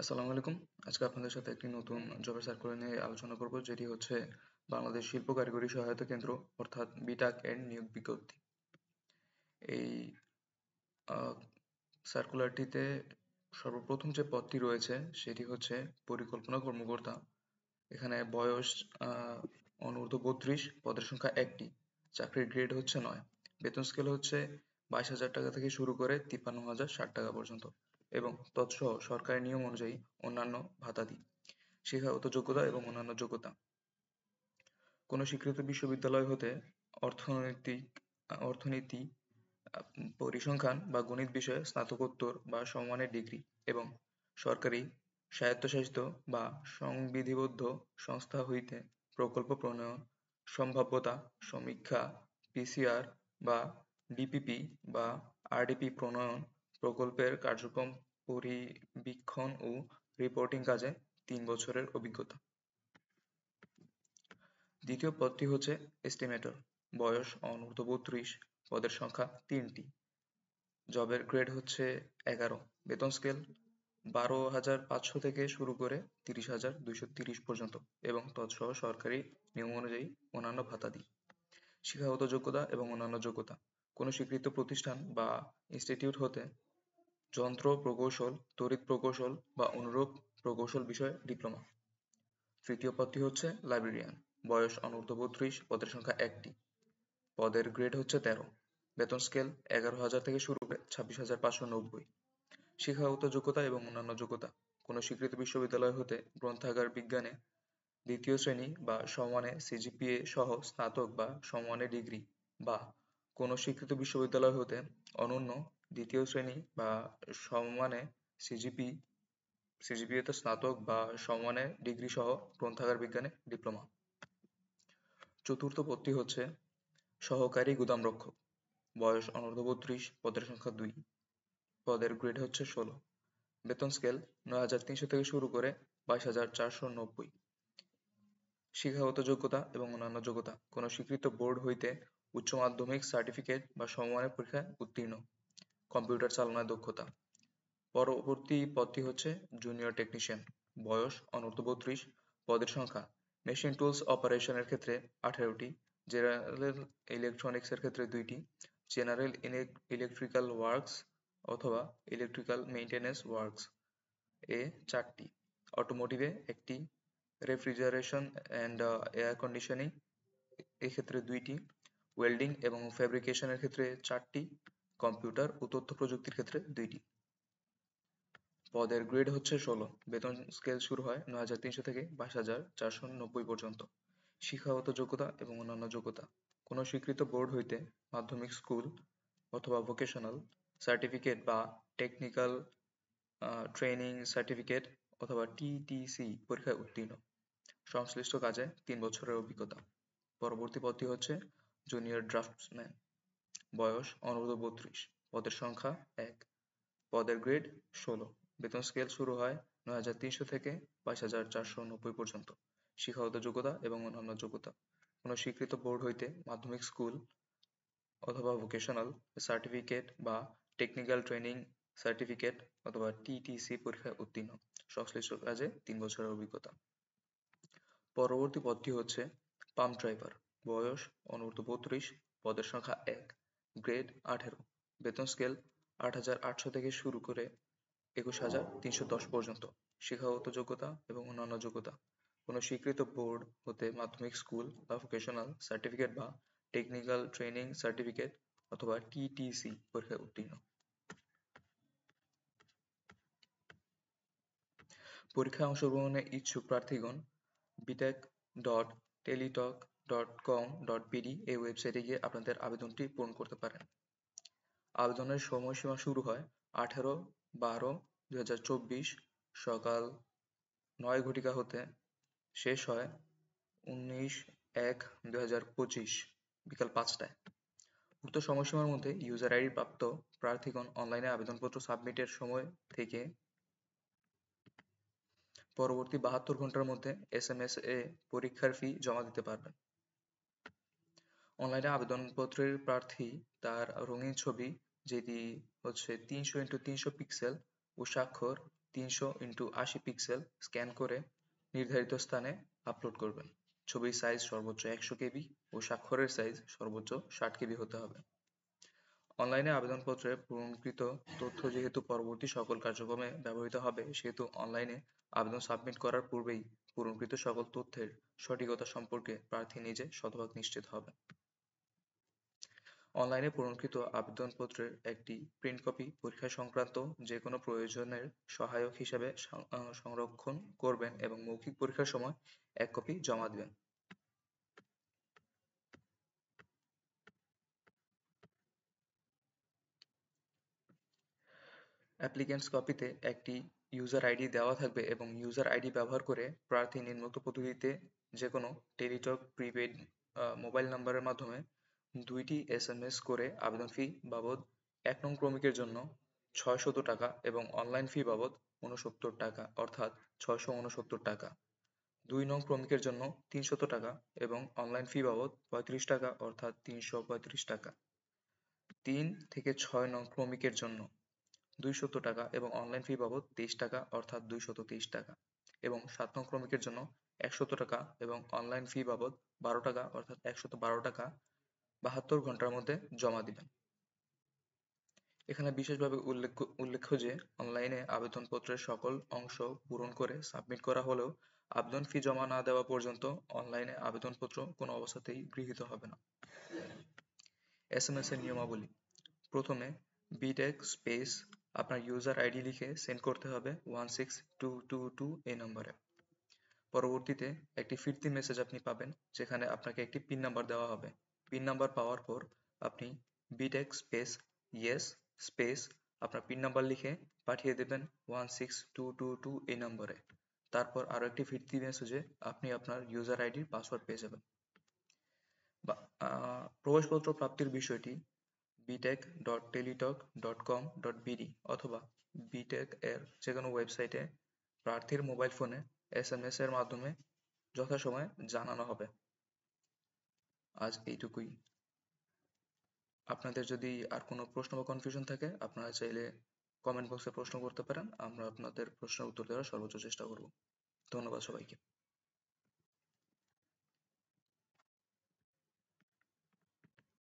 আসসালামু আলাইকুম। আজকে আপনাদের সাথে একটি নতুন জবের সার্কুলার নিয়ে আলোচনা করব, যেটি হচ্ছে বাংলাদেশ শিল্প কারিগরি সহায়তা কেন্দ্র অর্থাৎ বিটাক এর নিয়োগ বিজ্ঞপ্তি। এই আহ, সার্কুলারটিতে সর্বপ্রথম যে পদটি রয়েছে সেটি হচ্ছে পরিকল্পনা কর্মকর্তা। এখানে বয়স আহ, অনূর্ধ্ব 32, পদের সংখ্যা একটি, চাকরির গ্রেড হচ্ছে 9, বেতন স্কেল হচ্ছে 22,000 টাকা থেকে শুরু করে 53,060 টাকা পর্যন্ত এবং তৎসহ সরকারি নিয়ম অনুযায়ী অন্যান্য ভাতাদি। শিক্ষাগত যোগ্যতা এবং অন্যান্য যোগ্যতা: কোনো স্বীকৃত বিশ্ববিদ্যালয় হতে অর্থনীতি, পরিসংখ্যান বা গণিত বিষয়ে স্নাতকোত্তর বা সমমানের ডিগ্রি এবং সরকারি, স্বায়ত্তশাসিত বা সংবিধিবদ্ধ সংস্থা হইতে প্রকল্প প্রণয়ন, সম্ভাব্যতা সমীক্ষা, পিসিআর বা ডিপিপি বা আরডিপি প্রণয়ন, প্রকল্পের কার্যক্রম পরিবীক্ষণ ও রিপোর্টিং কাজে 3 বছরের অভিজ্ঞতা। দ্বিতীয় পদটি হচ্ছে এস্টিমেটর। বয়স অনূর্ধ্ব 32, পদের সংখ্যা 3টি, জবের গ্রেড হচ্ছে 11, বেতন স্কেল 12,500 থেকে শুরু করে 30,230 পর্যন্ত এবং তৎসহ সরকারি নিয়ম অনুযায়ী অন্যান্য ভাতাদি। শিক্ষাগত যোগ্যতা এবং অন্যান্য যোগ্যতা: কোনো স্বীকৃত প্রতিষ্ঠান বা ইনস্টিটিউট হতে যন্ত্র প্রকৌশল, তড়িৎ প্রকৌশল বা অনুরূপ প্রকৌশল বিষয়ে ডিপ্লোমা। তৃতীয় পদটি হচ্ছে লাইব্রেরিয়ান। বয়স অনূর্ধ্ব 32, পদের সংখ্যা একটি, পদের গ্রেড হচ্ছে 13, বেতন স্কেল 11,000 থেকে শুরু করে 26,590। শিক্ষাগত যোগ্যতা এবং অন্যান্য যোগ্যতা: কোনো স্বীকৃত বিশ্ববিদ্যালয় হতে গ্রন্থাগার বিজ্ঞানে 2য় শ্রেণী বা সমমানে সিজিপিএ সহ স্নাতক বা সমমানের ডিগ্রি বা কোনো স্বীকৃত বিশ্ববিদ্যালয় হতে অনন্য 2য় শ্রেণী বা সমমানে সিজিপিএতে স্নাতক বা সমমানের ডিগ্রি সহ গ্রন্থাগার বিজ্ঞানে ডিপ্লোমা। চতুর্থ পদটি হচ্ছে সহকারী গুদামরক্ষক। বয়স অনূর্ধ্ব 32, পদের সংখ্যা 2, পদের গ্রেড হচ্ছে 16, বেতন স্কেল 9,300 থেকে শুরু করে 22,490। শিক্ষাগত যোগ্যতা এবং অন্যান্য যোগ্যতা: কোনো স্বীকৃত বোর্ড হইতে উচ্চ মাধ্যমিক সার্টিফিকেট বা সমমানের পরীক্ষায় উত্তীর্ণ। কম্পিউটার চালনায় দক্ষতা। পরবর্তী পদটি হচ্ছে জুনিয়র টেকনিশিয়ান। বয়স অনূর্ধ্ব 32, পদের সংখ্যা মেশিন টুলস অপারেশনের ক্ষেত্রে 18টি, জেনারেল ইলেকট্রনিক্স এর ক্ষেত্রে 2টি, জেনারেল ইলেকট্রিক্যাল ওয়ার্কস অথবা ইলেকট্রিক্যাল মেইনটেনেন্স ওয়ার্কস এ 4টি, অটোমোটিভে 1টি, রেফ্রিজারেশন অ্যান্ড এয়ার কন্ডিশনিং এক্ষেত্রে 2টি, ওয়েল্ডিং এবং ফ্যাব্রিকেশনের ক্ষেত্রে 4টি, কম্পিউটার ও তথ্য প্রযুক্তির ক্ষেত্রে 2টি। পদের গ্রেড হচ্ছে 16, বেতন স্কেল শুরু হয় 9,300 থেকে 22,490 পর্যন্ত। শিক্ষাগত যোগ্যতা এবং অন্যান্য যোগ্যতা: কোনো স্বীকৃত বোর্ড হইতে মাধ্যমিক স্কুল অথবা ভোকেশনাল সার্টিফিকেট বা টেকনিক্যাল ট্রেনিং সার্টিফিকেট অথবা টিটিসি পরীক্ষায় উত্তীর্ণ। সংশ্লিষ্ট কাজে 3 বছরের অভিজ্ঞতা। পরবর্তী পদটি হচ্ছে জুনিয়র ড্রাফটসম্যান। বয়স অনূর্ধ্ব 32, পদের সংখ্যা 1, পদের গ্রেড 16, বেতন স্কেল শুরু হয় 9,300 থেকে 22,490 পর্যন্ত। শিক্ষাগত যোগ্যতা এবং অন্যান্য যোগ্যতা: কোনো স্বীকৃত বোর্ড হইতে মাধ্যমিক স্কুল অথবা ভোকেশনাল সার্টিফিকেট বা টেকনিক্যাল ট্রেনিং সার্টিফিকেট অথবা টিটিসি পরীক্ষায় উত্তীর্ণ। সংশ্লিষ্ট কাজে 3 বছরের অভিজ্ঞতা। পরবর্তী পদটি হচ্ছে পাম্প ড্রাইভার। বয়স অনূর্ধ্ব 32, পদের সংখ্যা 1, গ্রেড 18, বেতন স্কেল 8,800 থেকে শুরু করে 21,310 পর্যন্ত। শিক্ষাগত যোগ্যতা এবং অন্যান্য যোগ্যতা: কোনো স্বীকৃত বোর্ড হতে মাধ্যমিক স্কুল বা ভোকেশনাল সার্টিফিকেট বা টেকনিক্যাল ট্রেনিং সার্টিফিকেট অথবা টিটিসি পরীক্ষায় উত্তীর্ণ। পরীক্ষায় অংশগ্রহণে ইচ্ছুক প্রার্থীগণ btech.teletalk.com.bd এই ওয়েবসাইটে গিয়ে আপনাদের আবেদনটি পূরণ করতে পারেন। আবেদনের সময়সীমা শুরু হয় 18/12/2024 সকাল 9 ঘটিকা হতে, শেষ হয় 19/1/2025 বিকাল 5টায়। উক্ত সময়সীমার মধ্যে ইউজার আইডি প্রাপ্ত প্রার্থীগণ অনলাইনে আবেদনপত্র সাবমিটের সময় থেকে পরবর্তী 72 ঘন্টার মধ্যে এসএমএস এ পরীক্ষার ফি জমা দিতে পারবেন। অনলাইনে আবেদনপত্রের প্রার্থী তার রঙিন ছবি, যেটি হচ্ছে 300x300 পিক্সেল ও স্বাক্ষর 300x80 পিক্সেল স্ক্যান করে নির্ধারিত স্থানে আপলোড করবেন। ছবির সাইজ সর্বোচ্চ 100 কেবি ও স্বাক্ষরের সাইজ সর্বোচ্চ 60 কেবি হতে হবে। অনলাইনে আবেদনপত্রে পূরণকৃত তথ্য যেহেতু পরবর্তী সকল কার্যক্রমে ব্যবহৃত হবে, সেহেতু অনলাইনে আবেদন সাবমিট করার পূর্বেই পূরণকৃত সকল তথ্যের সঠিকতা সম্পর্কে প্রার্থী নিজে শতভাগ নিশ্চিত হবেন। অনলাইনে পূরণকৃত আবেদনপত্রের একটি প্রিন্ট কপি পরীক্ষা সংক্রান্ত যে কোনো প্রয়োজনের সহায়ক হিসাবে সংরক্ষণ করবেন এবং মৌখিক পরীক্ষার সময় এক কপি জমা দিবেন। অ্যাপ্লিক্যান্টস কপিতে একটি ইউজার আইডি দেওয়া থাকবে এবং ইউজার আইডি ব্যবহার করে প্রার্থী নিম্নোক্ত পদ্ধতিতে যে কোনো টেলিটক প্রিপেইড মোবাইল নাম্বারের মাধ্যমে 2টি SMS করে আবেদন ফি বাবদ 1 নং ক্রমিকের জন্য 600 টাকা এবং অনলাইন ফি বাবদ 69 টাকা অর্থাৎ 669 টাকা, 2 নং ক্রমিকের জন্য 300 টাকা এবং অনলাইন ফি বাবদ 35 টাকা অর্থাৎ 335 টাকা, 3 থেকে 6 নং ক্রমিকের জন্য 200 টাকা এবং অনলাইন ফি বাবদ 23 টাকা অর্থাৎ 223 টাকা এবং 7 নং ক্রমিকের জন্য 100 টাকা এবং অনলাইন ফি বাবদ 12 টাকা অর্থাৎ 112 টাকা 72 ঘন্টার মধ্যে জমা দিবেন। এখানে বিশেষভাবে উল্লেখ্য যে অনলাইনে আবেদনপত্রের সকল অংশ পূরণ করে সাবমিট করা হলেও আবেদন ফি জমা না দেওয়া পর্যন্ত অনলাইনে আবেদনপত্র কোনো অবস্থাতেই গৃহীত হবে না। SMS এর নিয়মাবলী: প্রথমে বিটেক স্পেস আপনার ইউজার আইডি লিখে সেন্ড করতে হবে 16222 এই নম্বরে। পরবর্তীতে একটি ফিরতি মেসেজ আপনি পাবেন যেখানে আপনাকে একটি পিন নাম্বার দেওয়া হবে। পিন নাম্বার পাওয়ার পর আপনি বিটেক স্পেস ইয়েস স্পেস আপনার পিন নাম্বার লিখে পাঠিয়ে দেবেন 16222 এই নম্বরে। তারপর আরো একটি ফিরতি মেসেজে আপনি আপনার ইউজার আইডির পাসওয়ার্ড পেয়ে যাবেন। প্রবেশপত্র প্রাপ্তির বিষয়টি btech.teletalk.com.bd অথবা বিটেক এর যেকোনো ওয়েবসাইটে প্রার্থীর মোবাইল ফোনে SMS এর মাধ্যমে যথাসময়ে জানানো হবে। আজ এইটুকুই। আপনাদের যদি আর কোনো প্রশ্ন বা কনফিউশন থাকে আপনারা চাইলে কমেন্ট বক্সে প্রশ্ন করতে পারেন, আমরা আপনাদের প্রশ্নের উত্তর দেওয়ার সর্বোচ্চ চেষ্টা করব। ধন্যবাদ সবাইকে।